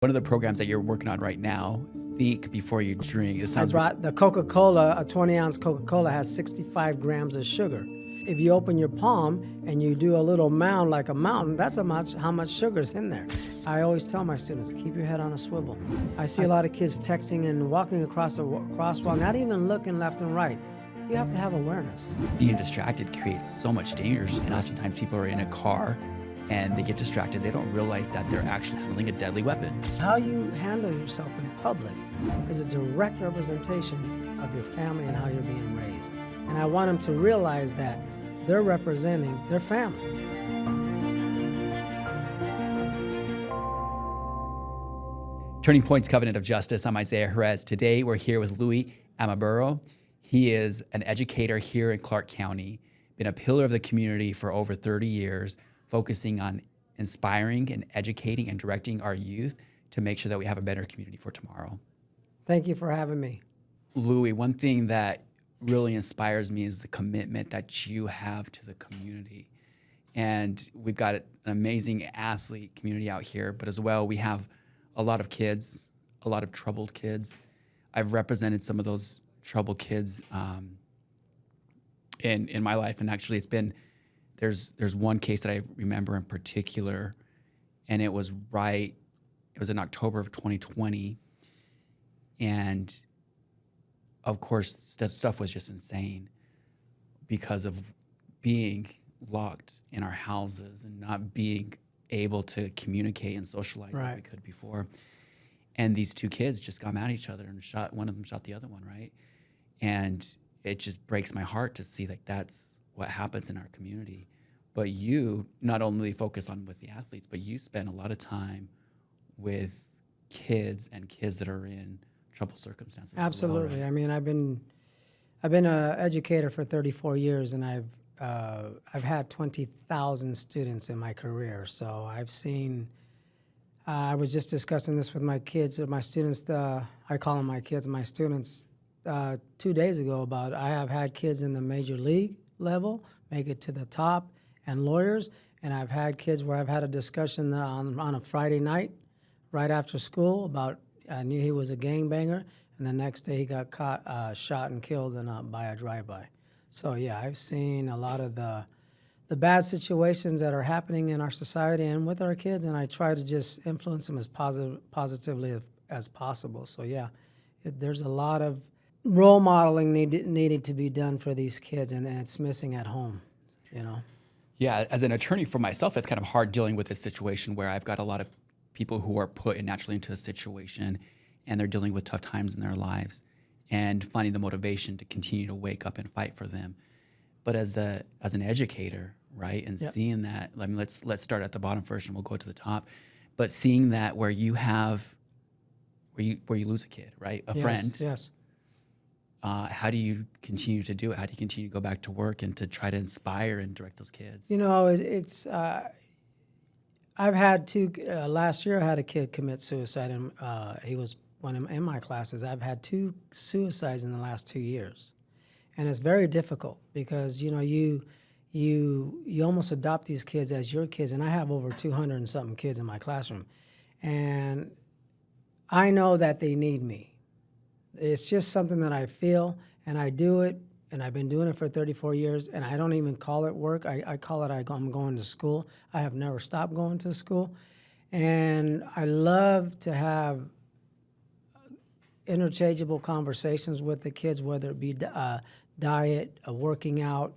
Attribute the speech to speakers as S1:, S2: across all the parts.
S1: One of the programs that you're working on right now, Think Before You Drink. It
S2: I
S1: sounds
S2: brought the Coca-Cola, a 20-ounce Coca-Cola has 65 grams of sugar. If you open your palm and you do a little mound like a mountain, that's how much sugar is in there. I always tell my students, keep your head on a swivel. I see a lot of kids texting and walking across a crosswalk, not even looking left and right. You have to have awareness.
S1: being distracted creates so much dangers. And oftentimes people are in a car and they get distracted. They don't realize that they're actually handling a deadly weapon.
S2: How you handle yourself in public is a direct representation of your family and how you're being raised. And I want them to realize that they're representing their family.
S1: Turning Point's Covenant of Justice. I'm Isaiah Jerez. Today we're here with Louie Amaburo. He is an educator here in Clark County, been a pillar of the community for over 30 years, focusing on inspiring and educating and directing our youth to make sure that we have a better community for tomorrow.
S2: Thank you for having me.
S1: Louie, one thing that really inspires me is the commitment that you have to the community. And we've got an amazing athlete community out here, but as well, we have a lot of kids, a lot of troubled kids. I've represented some of those troubled kids in my life, and actually it's been, there's one case that I remember in particular, and it was in October of 2020, and of course, that stuff was just insane because of being locked in our houses and not being able to communicate and socialize like we could before. And these two kids just got mad at each other and one of them shot the other one, right? And it just breaks my heart to see like that's what happens in our community. But you not only focus on with the athletes, but you spend a lot of time with kids and kids that are in troubled circumstances.
S2: Absolutely.
S1: As well, right?
S2: I mean, I've been an educator for 34 years, and I've had 20,000 students in my career. So I've seen. I was just discussing this with my kids, or my students. I call them my kids, my students. 2 days ago, about I have had kids in the major league level make it to the top, and lawyers, and I've had kids where I've had a discussion on a Friday night, right after school, about I knew he was a gangbanger, and the next day he got caught, shot and killed by a drive-by. So yeah, I've seen a lot of the bad situations that are happening in our society and with our kids, and I try to just influence them as positively as possible. So yeah, there's a lot of role modeling needed to be done for these kids, and it's missing at home, you know.
S1: Yeah, as an attorney for myself, it's kind of hard dealing with this situation where I've got a lot of people who are put naturally into a situation and they're dealing with tough times in their lives and finding the motivation to continue to wake up and fight for them. But as an educator, right, and seeing that, I mean, let's start at the bottom first and we'll go to the top. But seeing that where you lose a kid, right, a friend.
S2: Yes.
S1: How do you continue to do it? How do you continue to go back to work and to try to inspire and direct those kids?
S2: You know, it's I've had two. Last year, I had a kid commit suicide, and he was one in my classes. I've had 2 suicides in the last 2 years, and it's very difficult because you know you almost adopt these kids as your kids, and I have over 200 and something kids in my classroom, and I know that they need me. It's just something that I feel, and I do it, and I've been doing it for 34 years, and I don't even call it work. I call it I'm going to school. I have never stopped going to school, and I love to have interchangeable conversations with the kids, whether it be diet, working out,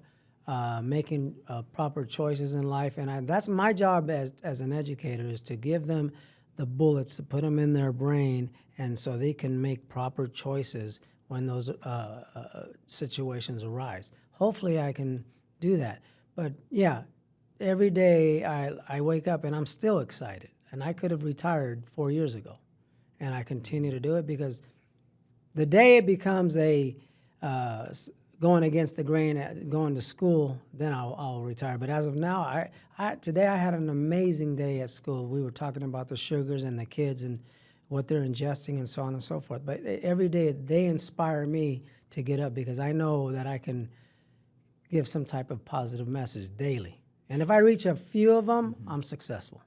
S2: making proper choices in life, and that's my job as an educator, is to give them the bullets, to put them in their brain, and so they can make proper choices when those situations arise. Hopefully I can do that. But yeah, every day I wake up and I'm still excited. And I could have retired 4 years ago. And I continue to do it because the day it becomes going against the grain, going to school, then I'll retire. But as of now, today I had an amazing day at school. We were talking about the sugars and the kids and what they're ingesting and so on and so forth. But every day they inspire me to get up because I know that I can give some type of positive message daily. And if I reach a few of them, I'm successful.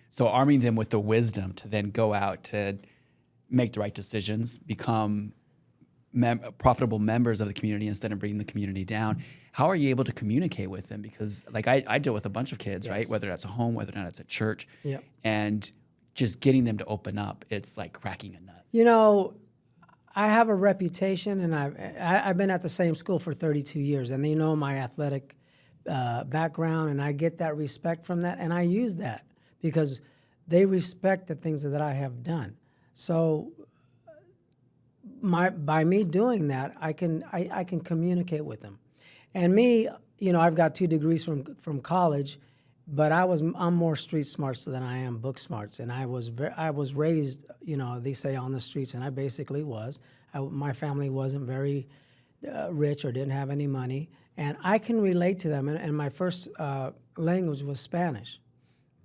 S1: So arming them with the wisdom to then go out to make the right decisions, become profitable members of the community instead of bringing the community down. How are you able to communicate with them? Because like I deal with a bunch of kids, right? Whether that's a home, whether or not it's a church,
S2: Yep.
S1: and just getting them to open up, it's like cracking a nut.
S2: You know, I have a reputation, and I've been at the same school for 32 years, and they know my athletic background, and I get that respect from that, and I use that because they respect the things that I have done. So by me doing that, I can communicate with them. And me, you know, I've got 2 degrees from college, but I'm more street smarts than I am book smarts. And I was raised, you know, they say on the streets, and I basically was. My family wasn't very rich or didn't have any money, and I can relate to them. And my first language was Spanish.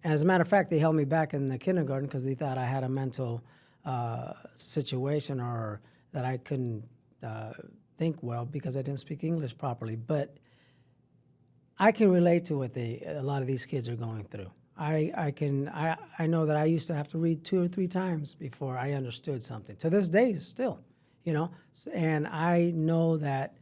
S2: And as a matter of fact, they held me back in the kindergarten because they thought I had a mental situation or that I couldn't think well because I didn't speak English properly. But I can relate to what a lot of these kids are going through. I know that I used to have to read 2 or 3 times before I understood something. To this day, still, you know. And I know that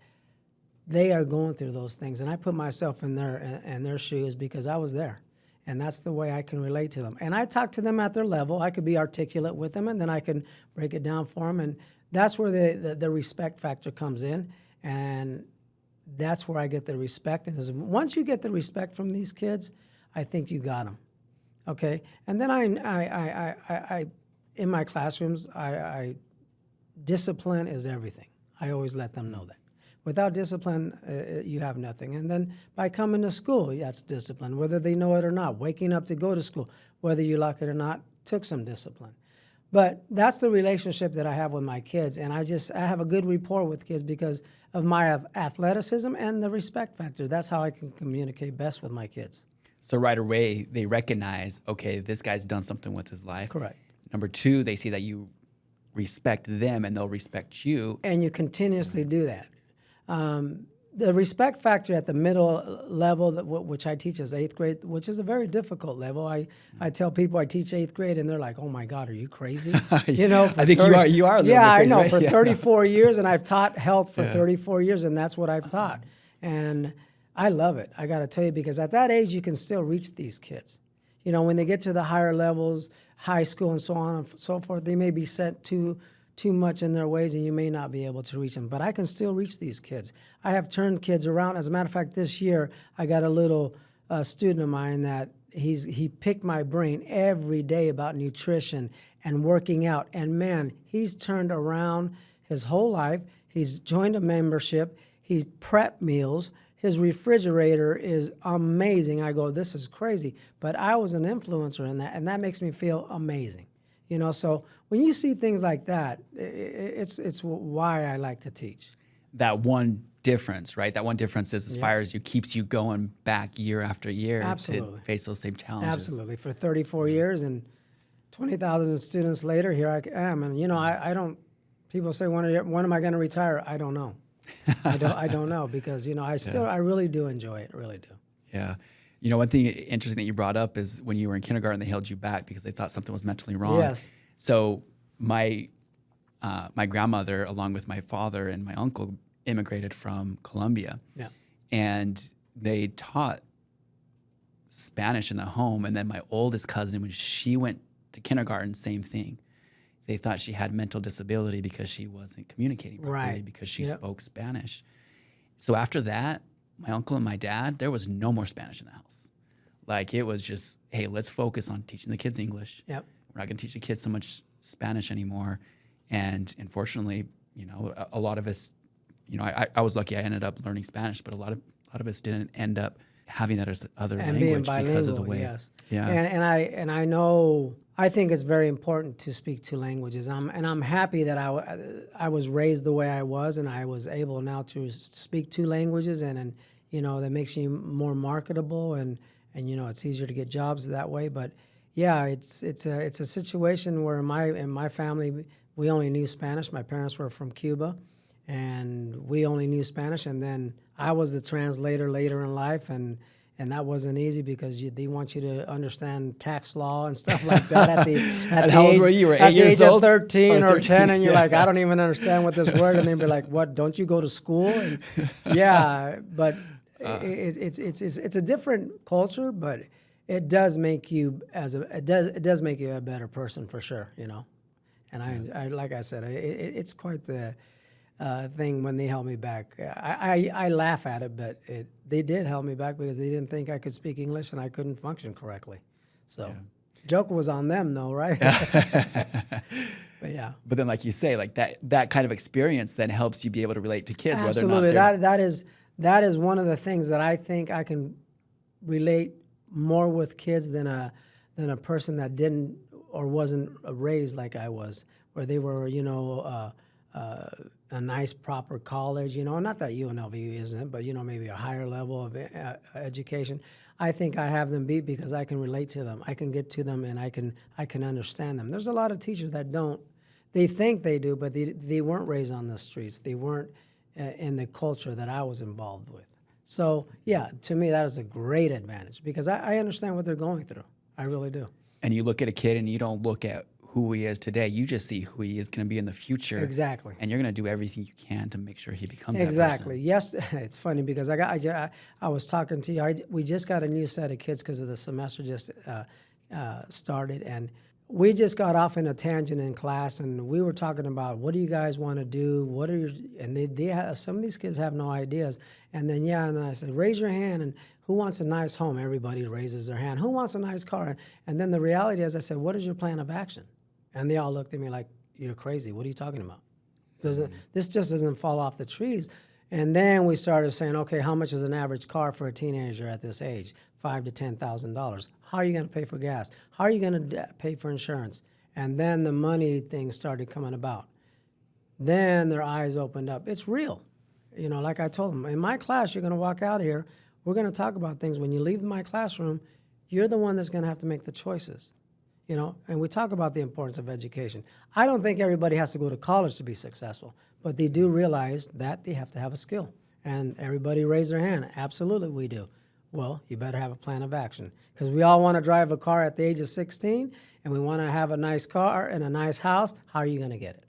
S2: they are going through those things, and I put myself in their shoes because I was there. And that's the way I can relate to them. And I talk to them at their level. I could be articulate with them, and then I can break it down for them. And that's where the respect factor comes in. And that's where I get the respect. And once you get the respect from these kids, I think you got them. Okay? And then I in my classrooms, discipline is everything. I always let them know that. Without discipline, you have nothing. And then by coming to school, that's discipline, whether they know it or not. Waking up to go to school, whether you like it or not, took some discipline. But that's the relationship that I have with my kids. And I have a good rapport with kids because of my athleticism and the respect factor. That's how I can communicate best with my kids.
S1: So right away, they recognize, okay, this guy's done something with his life.
S2: Correct.
S1: Number 2, they see that you respect them and they'll respect you.
S2: And you continuously do that. The respect factor at the middle level, which I teach is 8th grade, which is a very difficult level. I tell people I teach 8th grade, and they're like, "Oh my God, are you crazy?" You know,
S1: I think you are. You are. A little
S2: yeah,
S1: bit crazy,
S2: I know.
S1: right?
S2: For
S1: Yeah.
S2: 34 years, and I've taught health for 34 years, and that's what I've taught. And I love it. I got to tell you, because at that age, you can still reach these kids. You know, when they get to the higher levels, high school, and so on and so forth, they may be set too much in their ways, and you may not be able to reach them. But I can still reach these kids. I have turned kids around. As a matter of fact, this year, I got a little student of mine that he picked my brain every day about nutrition and working out. And man, he's turned around his whole life. He's joined a membership. He's prepped meals. His refrigerator is amazing. I go, this is crazy. But I was an influencer in that, and that makes me feel amazing. You know, so when you see things like that, it's why I like to teach.
S1: That one difference, right? That one difference inspires you, keeps you going back year after year
S2: Absolutely.
S1: to face those same challenges.
S2: Absolutely. For 34 years and 20,000 students later, here I am. And, you know, I don't, people say, when am I going to retire? I don't know. I don't know because, you know, I really do enjoy it, really do.
S1: Yeah. You know, one thing interesting that you brought up is when you were in kindergarten, they held you back because they thought something was mentally wrong.
S2: Yes.
S1: So my grandmother, along with my father and my uncle, immigrated from Colombia.
S2: Yeah.
S1: And they taught Spanish in the home. And then my oldest cousin, when she went to kindergarten, same thing. They thought she had mental disability because she wasn't communicating properly,
S2: Right.
S1: because she spoke Spanish. So after that, my uncle and my dad, there was no more Spanish in the house. Like, it was just, hey, let's focus on teaching the kids English.
S2: Yep.
S1: We're not going to teach the kids so much Spanish anymore. And unfortunately, you know, a lot of us, you know, I was lucky I ended up learning Spanish, but a lot of us didn't end up having that as other
S2: And
S1: language
S2: being bilingual,
S1: because of the way.
S2: yes.
S1: Yeah.
S2: And I know, I think it's very important to speak 2 languages. I'm happy that I was raised the way I was, and I was able now to speak 2 languages, and you know, that makes you more marketable, and you know, it's easier to get jobs that way. But yeah, it's a situation where in my family, we only knew Spanish. My parents were from Cuba, and we only knew Spanish. And then I was the translator later in life, and And that wasn't easy because they want you to understand tax law and stuff like that at the
S1: And how old were you? You were 8 years old?
S2: 13 or 10, and you're
S1: Yeah.
S2: like, I don't even understand what this word, and they'd be like, what, don't you go to school? And yeah, but it's a different culture, but it does make you it does make you a better person for sure, you know. And I like I said, it's quite the thing when they held me back. I laugh at it, but they did hold me back because they didn't think I could speak English and I couldn't function correctly. So, joke was on them though, right? But yeah.
S1: But then, like you say, like that kind of experience then helps you be able to relate to kids.
S2: Absolutely.
S1: Whether or not
S2: that is one of the things that I think I can relate more with kids than a person that didn't or wasn't raised like I was, where they were, you know, a nice proper college, you know, not that UNLV isn't, but you know, maybe a higher level of education. I think I have them beat because I can relate to them. I can get to them and I can understand them. There's a lot of teachers that don't. They think they do, but they weren't raised on the streets. They weren't in the culture that I was involved with. So yeah, to me that is a great advantage because I understand what they're going through. I really do.
S1: And you look at a kid and you don't look at who he is today. You just see who he is going to be in the future.
S2: Exactly.
S1: And you're going to do everything you can to make sure he becomes
S2: exactly.
S1: that
S2: Yes, it's funny because I was talking to you. We just got a new set of kids because of the semester just started, and we just got off in a tangent in class, and we were talking about what do you guys want to do? What are your, and they have, some of these kids have no ideas. And then and I said, raise your hand, and who wants a nice home? Everybody raises their hand. Who wants a nice car? And then the reality is, I said, what is your plan of action? And they all looked at me like, you're crazy. What are you talking about? This just doesn't fall off the trees. And then we started saying, okay, how much is an average car for a teenager at this age? $5,000 to $10,000. How are you going to pay for gas? How are you going to pay for insurance? And then the money thing started coming about. Then their eyes opened up. It's real. You know, like I told them, in my class, you're going to walk out here. We're going to talk about things. When you leave my classroom, you're the one that's going to have to make the choices. You know, and we talk about the importance of education. I don't think everybody has to go to college to be successful, but they do realize that they have to have a skill. And everybody raised their hand. Absolutely, we do. Well, you better have a plan of action because we all want to drive a car at the age of 16, and we want to have a nice car and a nice house. How are you going to get it?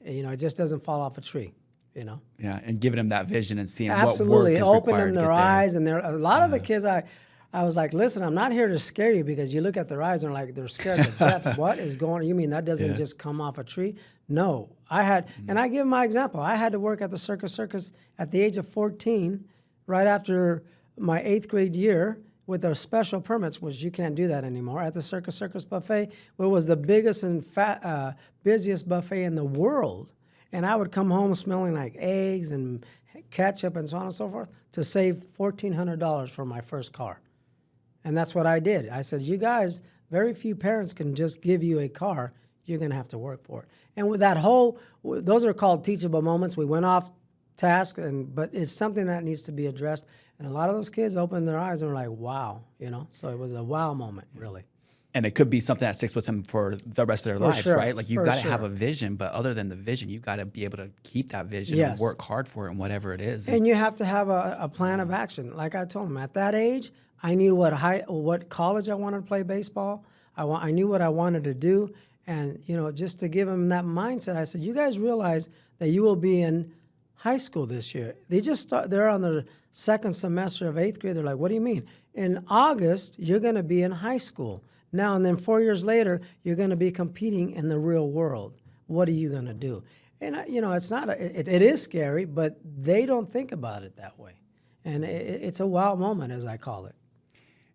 S2: And, you know, it just doesn't fall off a tree. You know.
S1: Yeah, and giving them that vision and seeing
S2: Absolutely.
S1: what work is required
S2: Opening
S1: to
S2: their
S1: get there.
S2: eyes, and a lot of the kids I was like, listen, I'm not here to scare you because you look at their eyes and they're like, they're scared to death. What is going on? You mean that doesn't just come off a tree? No. And I give my example. I had to work at the Circus at the age of 14, right after my 8th grade year with our special permits, which you can't do that anymore, at the Circus buffet, where it was the biggest and busiest buffet in the world. And I would come home smelling like eggs and ketchup and so on and so forth to save $1,400 for my first car. And that's what I did. I said, you guys, very few parents can just give you a car. You're going to have to work for it. And with that those are called teachable moments. We went off task, but it's something that needs to be addressed. And a lot of those kids opened their eyes and were like, wow, you know? So it was a wow moment, really.
S1: And it could be something that sticks with them for the rest of their lives,
S2: sure.
S1: right? Like you've
S2: For
S1: got to
S2: sure.
S1: have a vision, but other than the vision, you've got to be able to keep that vision and
S2: Yes.
S1: work hard for it and whatever it is.
S2: And you have to have a plan of action. Like I told them, at that age, I knew what college I wanted to play baseball. I knew what I wanted to do. And, you know, just to give them that mindset, I said, you guys realize that you will be in high school this year. They're on their second semester of 8th grade. They're like, what do you mean? In August, you're going to be in high school. Now, and then 4 years later, you're going to be competing in the real world. What are you going to do? And, you know, it's not, it is scary, but they don't think about it that way. And it's a wow moment, as I call it.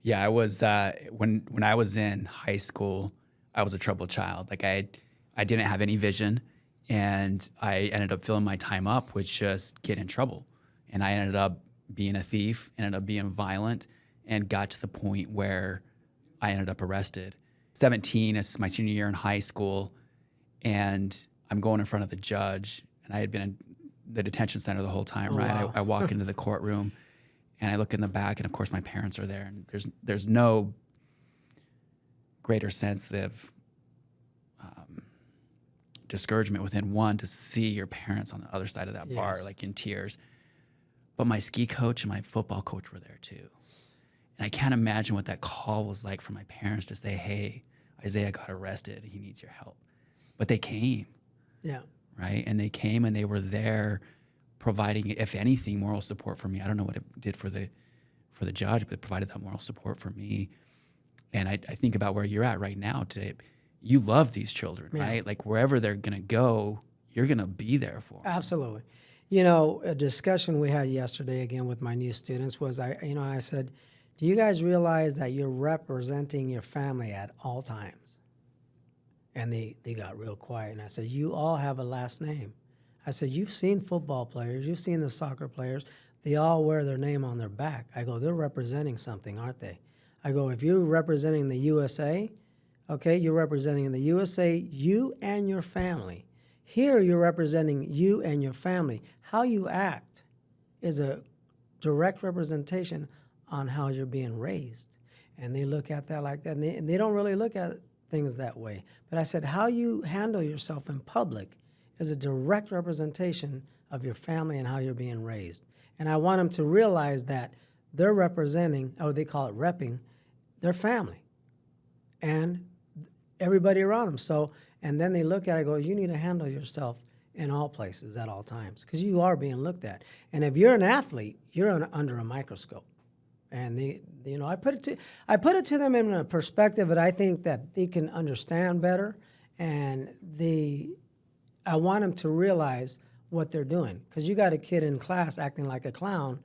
S1: Yeah, I was, when I was in high school, I was a troubled child. Like I didn't have any vision, and I ended up filling my time up with just getting in trouble. And I ended up being a thief, ended up being violent, and got to the point where I ended up arrested. 17, it's my senior year in high school, and I'm going in front of the judge, and I had been in the detention center the whole time, right?
S2: Wow.
S1: I walk into the courtroom, and I look in the back, and of course my parents are there, and there's no greater sense of discouragement within one to see your parents on the other side of that bar,
S2: Yes.
S1: like in tears. But my ski coach and my football coach were there too. And I can't imagine what that call was like for my parents to say, hey, Isaiah got arrested. He needs your help. But they came.
S2: Yeah.
S1: Right? And they came and they were there providing, if anything, moral support for me. I don't know what it did for the judge, but it provided that moral support for me. And I think about where you're at right now. You love these children, right? Like wherever they're going to go, you're going to be there for them.
S2: Absolutely. You know, a discussion we had yesterday again with my new students was, I said, do you guys realize that you're representing your family at all times? And they got real quiet. And I said, you all have a last name. I said, you've seen football players, you've seen the soccer players. They all wear their name on their back. I go, they're representing something, aren't they? I go, if you're representing the USA, okay, you're representing the USA, you and your family. Here you're representing you and your family. How you act is a direct representation on how you're being raised. And they look at that like that, and they don't really look at things that way. But I said, how you handle yourself in public is a direct representation of your family and how you're being raised. And I want them to realize that they're representing, or they call it repping, their family and everybody around them. So, and then they look at it and go, you need to handle yourself in all places at all times because you are being looked at. And if you're an athlete, you're under a microscope. And I put it to them in a perspective that I think that they can understand better, and I want them to realize what they're doing. Because you got a kid in class acting like a clown,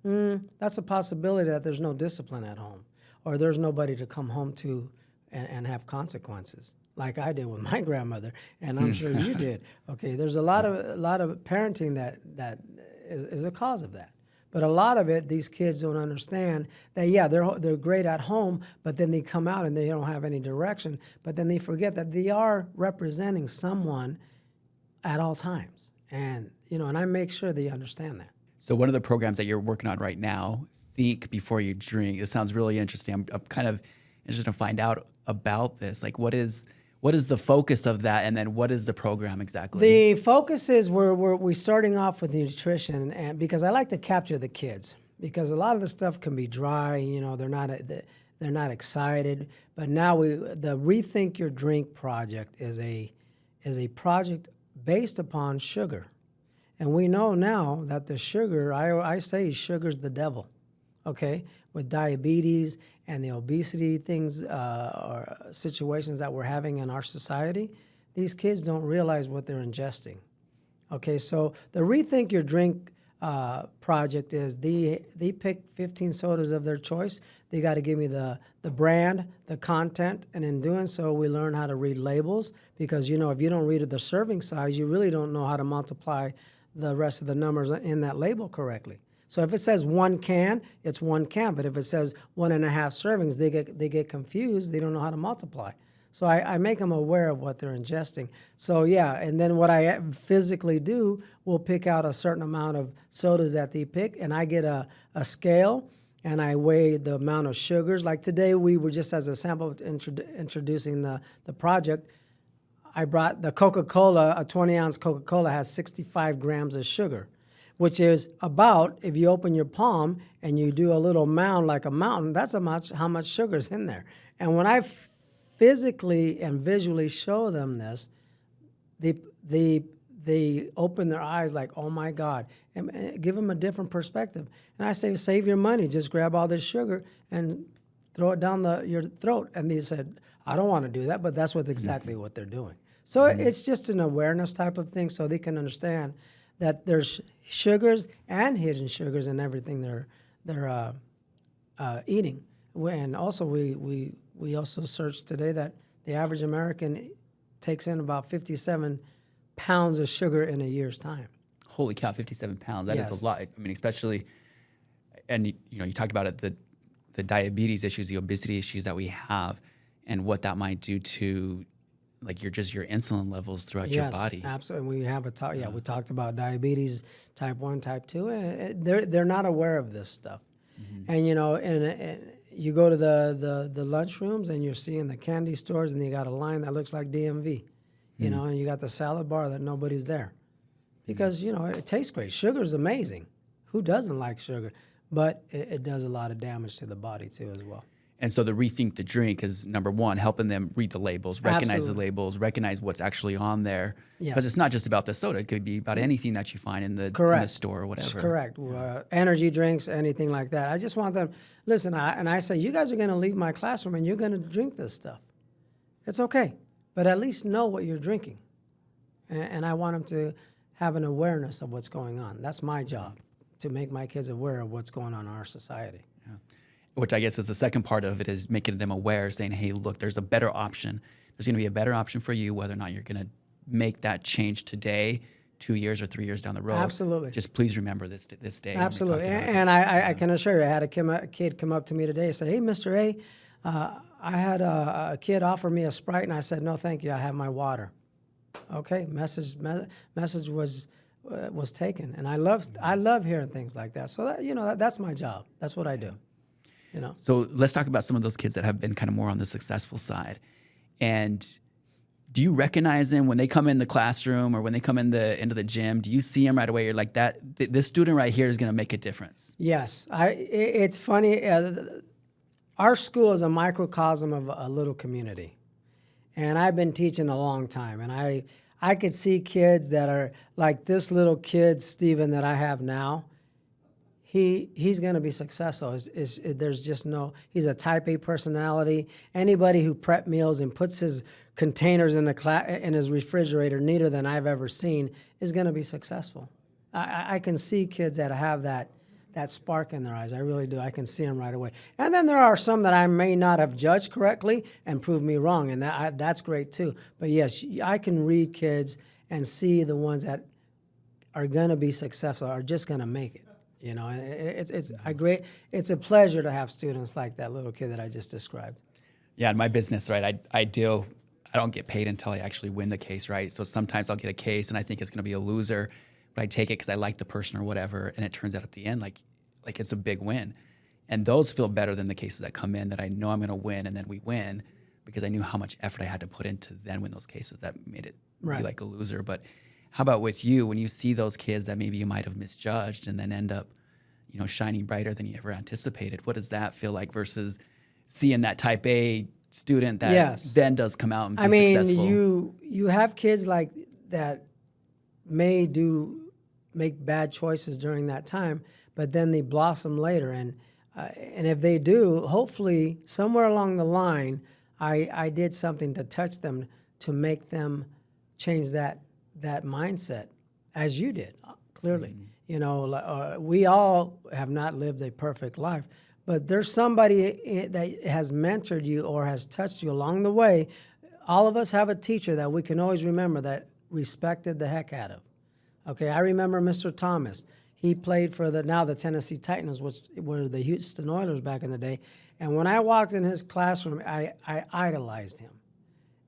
S2: that's a possibility that there's no discipline at home, or there's nobody to come home to and have consequences, like I did with my grandmother, and I'm sure you did. Okay, there's a lot of parenting that is a cause of that. But a lot of it, these kids don't understand that, yeah, they're great at home, but then they come out and they don't have any direction. But then they forget that they are representing someone at all times. And, and I make sure they understand that.
S1: So one of the programs that you're working on right now, Think Before You Drink, it sounds really interesting. I'm kind of interested to find out about this. Like, what is the focus of that, and then what is the program exactly?
S2: The focus is we're starting off with nutrition, and because I like to capture the kids, because a lot of the stuff can be dry. They're not excited. But now the Rethink Your Drink project is a project based upon sugar, and we know now that the sugar, I say sugar's the devil. Okay, with diabetes and the obesity things or situations that we're having in our society, these kids don't realize what they're ingesting. Okay, so the Rethink Your Drink project is they pick 15 sodas of their choice. They got to give me the brand, the content, and in doing so, we learn how to read labels because, if you don't read the serving size, you really don't know how to multiply the rest of the numbers in that label correctly. So if it says 1 can, it's 1 can. But if it says 1.5 servings, they get confused. They don't know how to multiply. So I make them aware of what they're ingesting. So yeah, and then what I physically do, we'll pick out a certain amount of sodas that they pick, and I get a scale, and I weigh the amount of sugars. Like today, we were just as a sample introducing the project. I brought the Coca-Cola, a 20-ounce Coca-Cola has 65 grams of sugar, which is about, if you open your palm and you do a little mound like a mountain, that's how much sugar is in there. And when I physically and visually show them this, they open their eyes like, oh my God, and give them a different perspective. And I say, save your money, just grab all this sugar and throw it down your throat. And they said, I don't want to do that, but that's exactly what they're doing. So it's just an awareness type of thing so they can understand that there's sugars and hidden sugars in everything they're eating. And also we also searched today that the average American takes in about 57 pounds of sugar in a year's time.
S1: Holy cow, 57 pounds. That is a lot. I mean, especially, and you talked about it, the diabetes issues, the obesity issues that we have, and what that might do to your insulin levels throughout your body.
S2: Absolutely. We have we talked about diabetes, type 1, type 2. They're not aware of this stuff. Mm-hmm. And you go to the lunchrooms and you're seeing the candy stores and you got a line that looks like DMV, and you got the salad bar that nobody's there. Because, it tastes great. Sugar's amazing. Who doesn't like sugar? but it does a lot of damage to the body too as well.
S1: And so the rethink the drink is number one, helping them read the labels, recognize
S2: Absolutely.
S1: the labels, recognize what's actually on there.
S2: Yes.
S1: Because it's not just about the soda. It could be about anything that you find in the store or whatever.
S2: Correct. Energy drinks, anything like that. I just want them, listen, I say, you guys are going to leave my classroom and you're going to drink this stuff. It's okay. But at least know what you're drinking. And I want them to have an awareness of what's going on. That's my job, to make my kids aware of what's going on in our society.
S1: Yeah. Which I guess is the second part of it, is making them aware, saying, hey, look, there's a better option. There's going to be a better option for you, whether or not you're going to make that change today, 2 years or 3 years down the road.
S2: Absolutely.
S1: Just please remember this day.
S2: Absolutely. And I can assure you, I had a kid come up to me today and say, hey, Mr. A, I had a kid offer me a Sprite, and I said, no, thank you, I have my water. Okay, message was taken. And I love hearing things like that. So that's my job. That's what I do.
S1: So let's talk about some of those kids that have been kind of more on the successful side. And do you recognize them when they come in the classroom or when they come into the gym? Do you see them right away? You're like, this student right here is going to make a difference.
S2: Yes. It's funny. Our school is a microcosm of a little community. And I've been teaching a long time. And I could see kids that are like this little kid, Steven, that I have now. He's going to be successful. There's just he's a type A personality. Anybody who prep meals and puts his containers in his refrigerator neater than I've ever seen is going to be successful. I can see kids that have that spark in their eyes. I really do. I can see them right away. And then there are some that I may not have judged correctly and prove me wrong, and that's great too. But yes, I can read kids and see the ones that are going to be successful, are just going to make it. It's a pleasure to have students like that little kid that I just described.
S1: Yeah, in my business, right, I don't get paid until I actually win the case, right? So sometimes I'll get a case and I think it's going to be a loser, but I take it because I like the person or whatever, and it turns out at the end like it's a big win. And those feel better than the cases that come in that I know I'm going to win and then we win, because I knew how much effort I had to put into then win those cases that made it be like a loser. But how about with you, when you see those kids that maybe you might have misjudged and then end up, shining brighter than you ever anticipated? What does that feel like versus seeing that type A student that then does come out and be successful?
S2: You have kids like that may make bad choices during that time, but then they blossom later. And if they do, hopefully somewhere along the line, I did something to touch them to make them change that mindset, as you did, clearly. Mm-hmm. We all have not lived a perfect life, but there's somebody that has mentored you or has touched you along the way. All of us have a teacher that we can always remember that respected the heck out of. Okay, I remember Mr. Thomas. He played for the Tennessee Titans, which were the Houston Oilers back in the day. And when I walked in his classroom, I idolized him.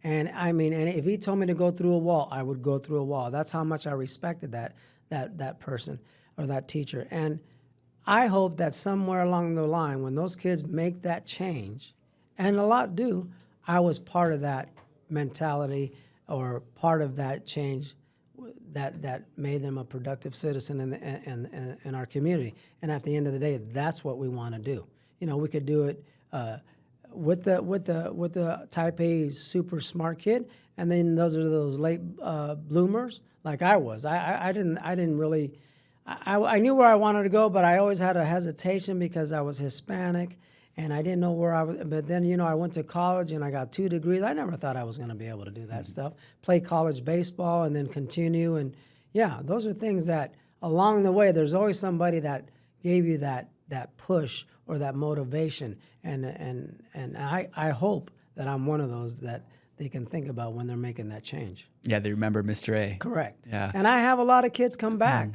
S2: And and if he told me to go through a wall, I would go through a wall. That's how much I respected that person or that teacher. And I hope that somewhere along the line, when those kids make that change, and a lot do, I was part of that mentality or part of that change that made them a productive citizen in our community. And at the end of the day, that's what we want to do. We could do it with the type A super smart kid, and then those are those late bloomers like I was. I didn't really. I knew where I wanted to go, but I always had a hesitation because I was Hispanic and I didn't know where I was. But then, I went to college and I got 2 degrees. I never thought I was going to be able to do that stuff. Play college baseball and then continue. And yeah, those are things that along the way, there's always somebody that gave you that push or that motivation. And I hope that I'm one of those that they can think about when they're making that change.
S1: Yeah, they remember Mr. A.
S2: Correct.
S1: Yeah.
S2: And I have a lot of kids come back.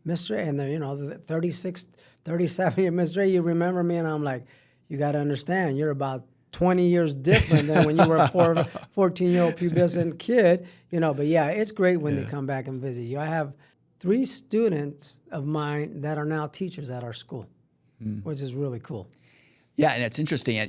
S2: Mr. A, and they're, the 36, 37 year Mr. A, you remember me? And I'm like, you got to understand, you're about 20 years different than when you were a 14-year-old pubescent kid, But yeah, it's great when they come back and visit you. I have 3 students of mine that are now teachers at our school, which is really cool.
S1: Yeah, and it's interesting.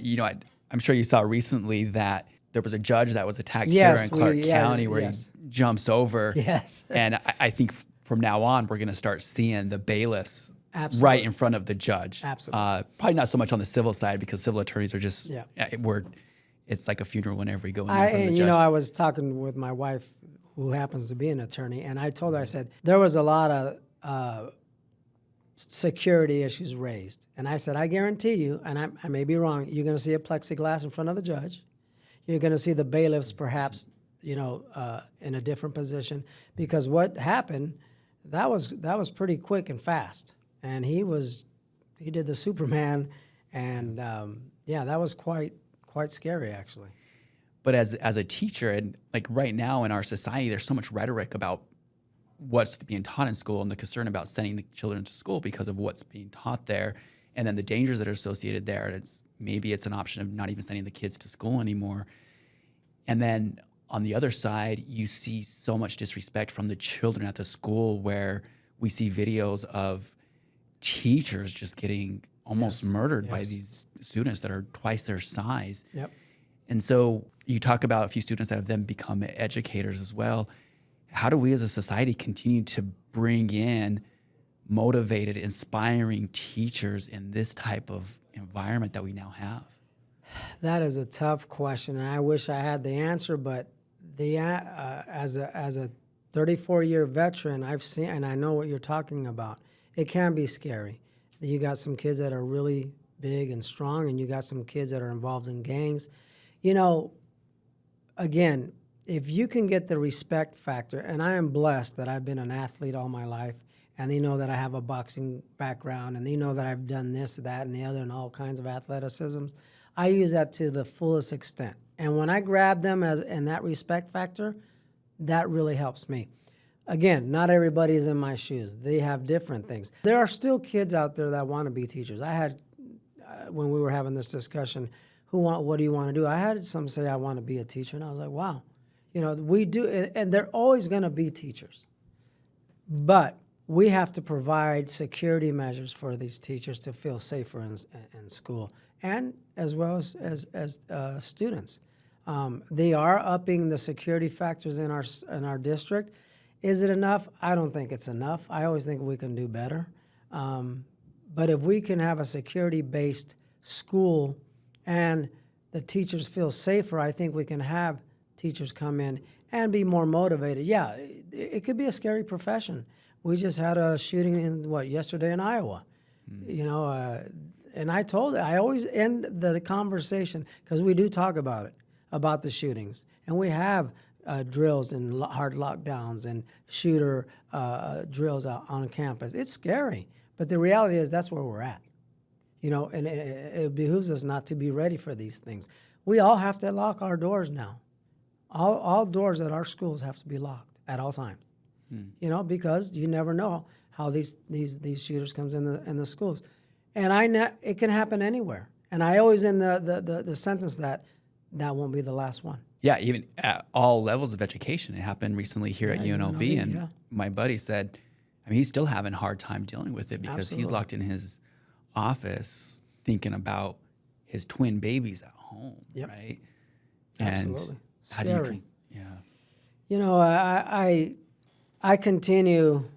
S1: I'm sure you saw recently that there was a judge that was attacked here in Clark County where he jumps over.
S2: Yes.
S1: And I think from now on, we're going to start seeing the bailiffs
S2: Absolutely.
S1: right in front of the judge.
S2: Absolutely.
S1: Probably not so much on the civil side because civil attorneys are just,
S2: Yeah.
S1: it's like a funeral whenever you go in there in front of the
S2: And
S1: judge.
S2: I was talking with my wife, who happens to be an attorney, and I told her, I said, there was a lot of security issues raised. And I said, I guarantee you, and I may be wrong, you're going to see a plexiglass in front of the judge. You're going to see the bailiffs perhaps, in a different position. Because what happened, that was pretty quick and fast. And he did the Superman, and that was quite scary, actually.
S1: But as a teacher, and like right now in our society, there's so much rhetoric about what's being taught in school and the concern about sending the children to school because of what's being taught there, and then the dangers that are associated there. And maybe it's an option of not even sending the kids to school anymore. And then on the other side, you see so much disrespect from the children at the school, where we see videos of teachers just getting almost murdered by these students that are twice their size.
S2: Yep.
S1: And so you talk about a few students that have then become educators as well. How do we as a society continue to bring in motivated, inspiring teachers in this type of environment that we now have?
S2: That is a tough question, and I wish I had the answer. But as a 34-year veteran, I've seen, and I know what you're talking about. It can be scary. You got some kids that are really big and strong, and you got some kids that are involved in gangs. Again, if you can get the respect factor, and I am blessed that I've been an athlete all my life, and they know that I have a boxing background, and they know that I've done this, that, and the other, and all kinds of athleticisms. I use that to the fullest extent. And when I grab them in that respect factor, that really helps me. Again, not everybody is in my shoes. They have different things. There are still kids out there that want to be teachers. I had, when we were having this discussion, what do you want to do? I had some say, I want to be a teacher. And I was like, wow. We do, and they're always going to be teachers. But we have to provide security measures for these teachers to feel safer in school, and as well as students. They are upping the security factors in our district. Is it enough? I don't think it's enough. I always think we can do better. But if we can have a security-based school and the teachers feel safer, I think we can have teachers come in and be more motivated. Yeah, it could be a scary profession. We just had a shooting yesterday in Iowa. And I always end the conversation, because we do talk about it, about the shootings. And we have drills and hard lockdowns and shooter drills out on campus. It's scary, but the reality is that's where we're at. And it behooves us not to be ready for these things. We all have to lock our doors now. All doors at our schools have to be locked at all times. Because you never know how these shooters comes in the schools. And it can happen anywhere. And I always end the sentence that won't be the last one.
S1: Yeah, even at all levels of education. It happened recently here at UNLV, and my buddy said, he's still having a hard time dealing with it because he's locked in his office thinking about his twin babies at home, right?
S2: Absolutely.
S1: And
S2: scary.
S1: Yeah.
S2: I continue,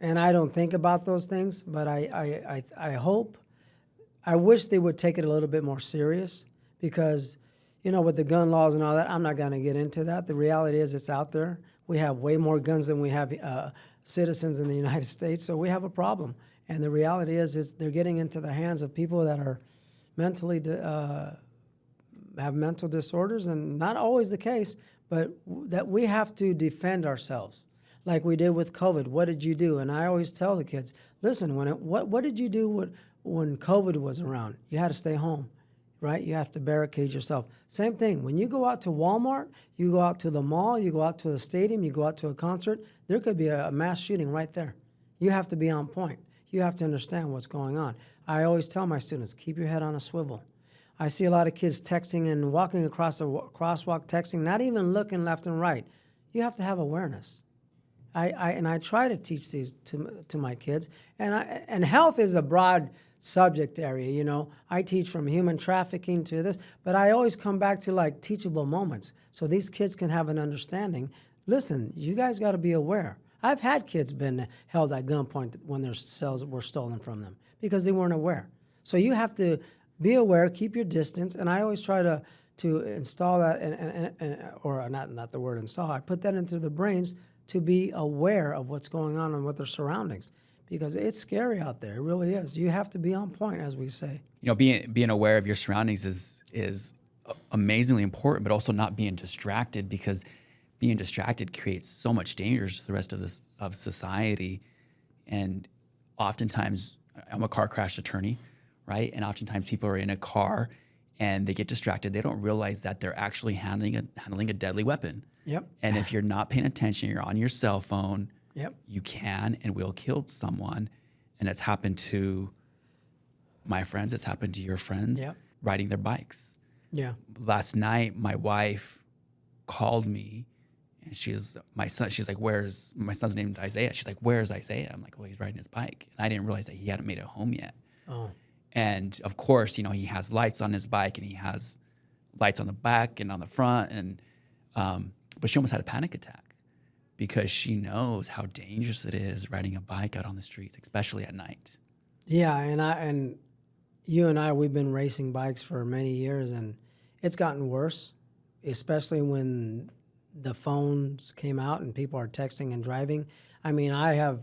S2: and I don't think about those things, but I hope, I wish they would take it a little bit more serious, because, with the gun laws and all that, I'm not going to get into that. The reality is it's out there. We have way more guns than we have citizens in the United States, so we have a problem. And the reality is they're getting into the hands of people that are mentally have mental disorders, and not always the case, but that we have to defend ourselves. Like we did with COVID. What did you do? And I always tell the kids, listen, what did you do when COVID was around? You had to stay home, right? You have to barricade yourself. Same thing. When you go out to Walmart, you go out to the mall, you go out to the stadium, you go out to a concert, there could be a mass shooting right there. You have to be on point. You have to understand what's going on. I always tell my students, keep your head on a swivel. I see a lot of kids texting and walking across a crosswalk, texting, not even looking left and right. You have to have awareness. I try to teach these to my kids, and health is a broad subject area. I teach from human trafficking to this, but I always come back to teachable moments, so these kids can have an understanding. Listen, you guys got to be aware. I've had kids been held at gunpoint when their cells were stolen from them because they weren't aware. So you have to be aware, keep your distance, and I always try to install that, or not the word install. I put that into the brains to be aware of what's going on and what their surroundings, because it's scary out there. It really is. You have to be on point, as we say.
S1: You know, being aware of your surroundings is amazingly important, but also not being distracted, because being distracted creates so much danger to the rest of society. And oftentimes, I'm a car crash attorney, right? And oftentimes people are in a car and they get distracted. They don't realize that they're actually handling a deadly weapon.
S2: Yep.
S1: And if you're not paying attention, you're on your cell phone,
S2: Yep.
S1: you can and will kill someone. And it's happened to my friends. It's happened to your friends.
S2: Yep.
S1: Riding their bikes.
S2: Yeah.
S1: Last night, my wife called me, and she's like, "Where's my son's named Isaiah?" She's like, "Where's Isaiah?" I'm like, "Well, he's riding his bike." And I didn't realize that he hadn't made it home yet.
S2: Oh.
S1: And of course, you know, he has lights on his bike, and he has lights on the back and on the front. And but she almost had a panic attack because she knows how dangerous it is riding a bike out on the streets, especially at night.
S2: Yeah, and you and I, we've been racing bikes for many years, and it's gotten worse, especially when the phones came out and people are texting and driving. I mean, I have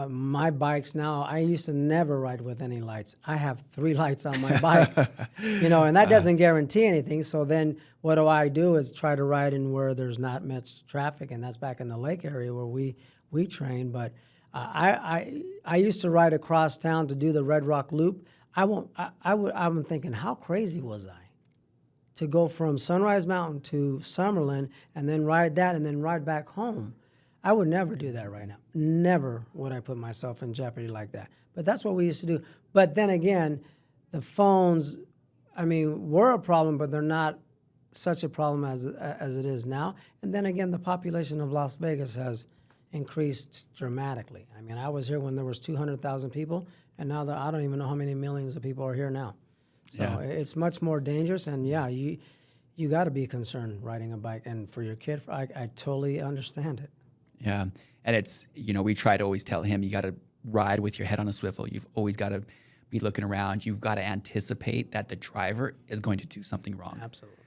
S2: my bikes now. I used to never ride with any lights. I have 3 lights on my bike, you know, and that doesn't guarantee anything. So then what do is try to ride in where there's not much traffic, and that's back in the lake area where we train. But I used to ride across town to do the Red Rock Loop. I'm thinking, how crazy was I to go from Sunrise Mountain to Summerlin and then ride that and then ride back home? I would never do that right now. Never would I put myself in jeopardy like that. But that's what we used to do. But then again, the phones, I mean, were a problem, but they're not such a problem as it is now. And then again, the population of Las Vegas has increased dramatically. I mean, I was here when there was 200,000 people, and now I don't even know how many millions of people are here now. So
S1: Yeah.
S2: it's much more dangerous, and yeah, you got to be concerned riding a bike. And for your kid, I totally understand it.
S1: Yeah. And it's, you know, we try to always tell him, you got to ride with your head on a swivel. You've always got to be looking around. You've got to anticipate that the driver is going to do something wrong.
S2: Absolutely.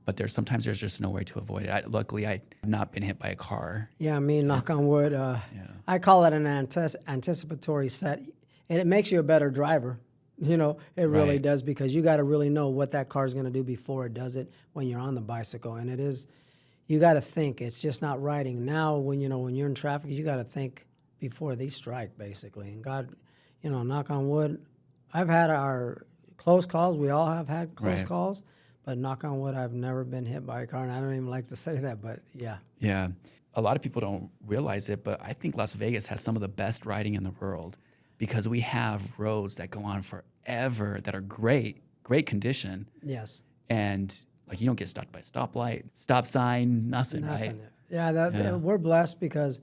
S1: But sometimes there's just no way to avoid it. Luckily, I've not been hit by a car.
S2: Yeah, I mean, knock on wood. I call it an anticipatory set. And it makes you a better driver. You know, it really
S1: Right.
S2: does, because you got to really know what that car is going to do before it does it when you're on the bicycle. And it is, you got to think. It's just not riding. Now, when you're in traffic, you got to think before they strike, basically. And God, you know, knock on wood, I've had our close calls. We all have had close
S1: Right.
S2: calls. But knock on wood, I've never been hit by a car. And I don't even like to say that, but yeah.
S1: Yeah. A lot of people don't realize it, but I think Las Vegas has some of the best riding in the world, because we have roads that go on forever that are great condition.
S2: Yes.
S1: And like, you don't get stopped by a stoplight, stop sign, nothing, right?
S2: Yeah, we're blessed because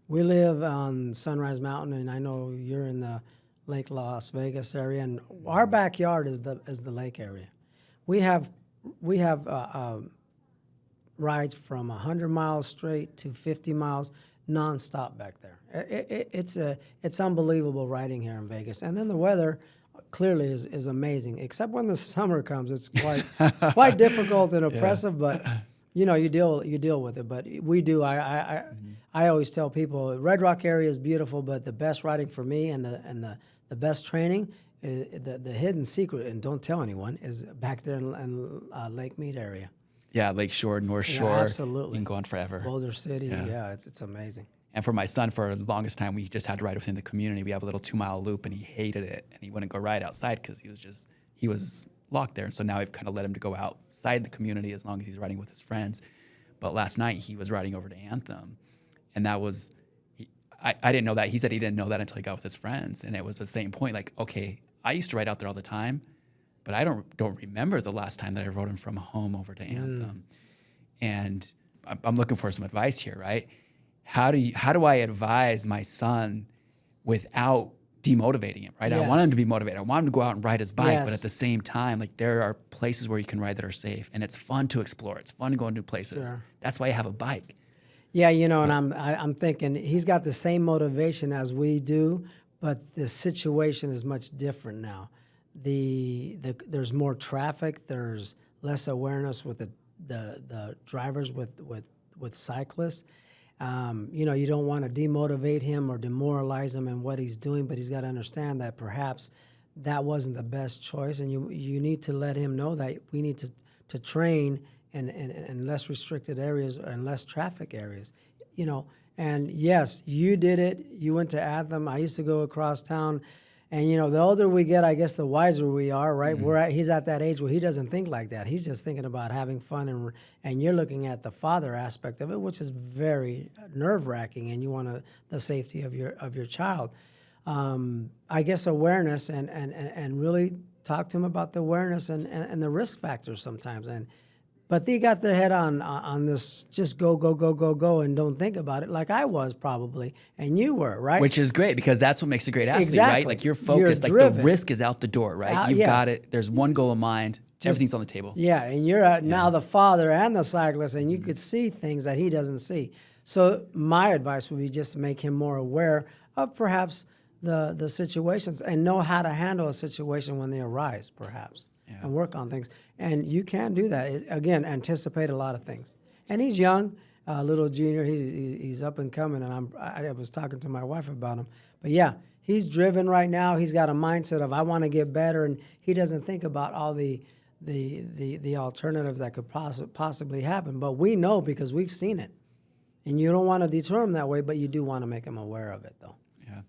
S2: we live on Sunrise Mountain, and I know you're in the Lake Las Vegas area, and our backyard is the lake area. We have rides from 100 miles straight to 50 miles nonstop back there. It's unbelievable riding here in Vegas, and then the weather clearly is amazing. Except when the summer comes, it's quite difficult and oppressive. But you know, you deal with it. But we do. I always tell people, Red Rock area is beautiful, but the best riding for me and the best training, the hidden secret, and don't tell anyone, is back there in Lake Mead area.
S1: Yeah, Lake Shore, North Shore.
S2: Yeah, absolutely.
S1: You can go on forever.
S2: Boulder City. Yeah, it's amazing.
S1: And for my son, for the longest time, we just had to ride within the community. We have a little 2-mile loop, and he hated it, and he wouldn't go ride outside because he was locked there. And so now I've kind of let him to go outside the community as long as he's riding with his friends. But last night he was riding over to Anthem, and that was, I didn't know that. He said he didn't know that until he got with his friends, and it was the same point. Like, okay, I used to ride out there all the time, but I don't remember the last time that I rode him from home over to Anthem. And I'm looking for some advice here, right? How do I advise my son without demotivating him, right?
S2: Yes.
S1: I want him to be motivated. I want him to go out and ride his bike,
S2: Yes.
S1: but at the same time, like, there are places where you can ride that are safe, and it's fun to explore. It's fun to go into places.
S2: Sure.
S1: That's why I have a bike.
S2: Yeah, and I'm thinking he's got the same motivation as we do, but the situation is much different now. There's more traffic. There's less awareness with the drivers with cyclists. You don't want to demotivate him or demoralize him in what he's doing, but he's got to understand that perhaps that wasn't the best choice, and you need to let him know that we need to train in less restricted areas and less traffic areas. And yes, you did it. You went to Anthem. I used to go across town. And, the older we get, I guess the wiser we are, right? Mm-hmm. He's at that age where he doesn't think like that. He's just thinking about having fun. And you're looking at the father aspect of it, which is very nerve-wracking, and you want the safety of your child. I guess awareness and really talk to him about the awareness and the risk factors sometimes. But they got their head on this, just go, and don't think about it, like I was probably, and you were, right?
S1: Which is great, because that's what makes a great athlete,
S2: exactly.
S1: Right? Like you're focused, like the risk is out the door, right? You've got it. There's one goal in mind. Everything's on the table.
S2: Yeah, and you're now the father and the cyclist, and you could see things that he doesn't see. So my advice would be just to make him more aware of perhaps the situations and know how to handle a situation when they arise, perhaps. Yeah. And work on things. And you can do that. Again, anticipate a lot of things. And he's young, little junior. He's up and coming, and I was talking to my wife about him. But yeah, he's driven right now. He's got a mindset of, I want to get better, and he doesn't think about all the alternatives that could possibly happen. But we know, because we've seen it. And you don't want to deter him that way, but you do want to make him aware of it, though.
S1: Yeah.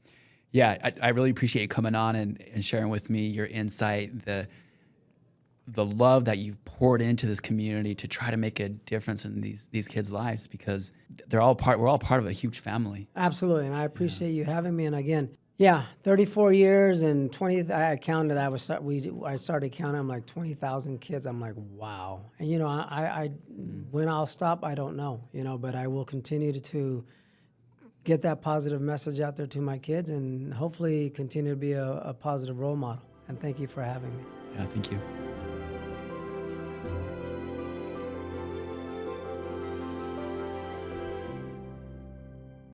S1: Yeah, I really appreciate you coming on and sharing with me your insight, the love that you've poured into this community to try to make a difference in these kids' lives, because we're all part of a huge family.
S2: Absolutely, and I appreciate you having me. And again, 34 years and 20. I counted. I started counting. I'm like 20,000 kids. I'm like, wow. And I when I'll stop, I don't know. But I will continue to get that positive message out there to my kids, and hopefully continue to be a positive role model. And thank you for having me.
S1: Yeah, thank you.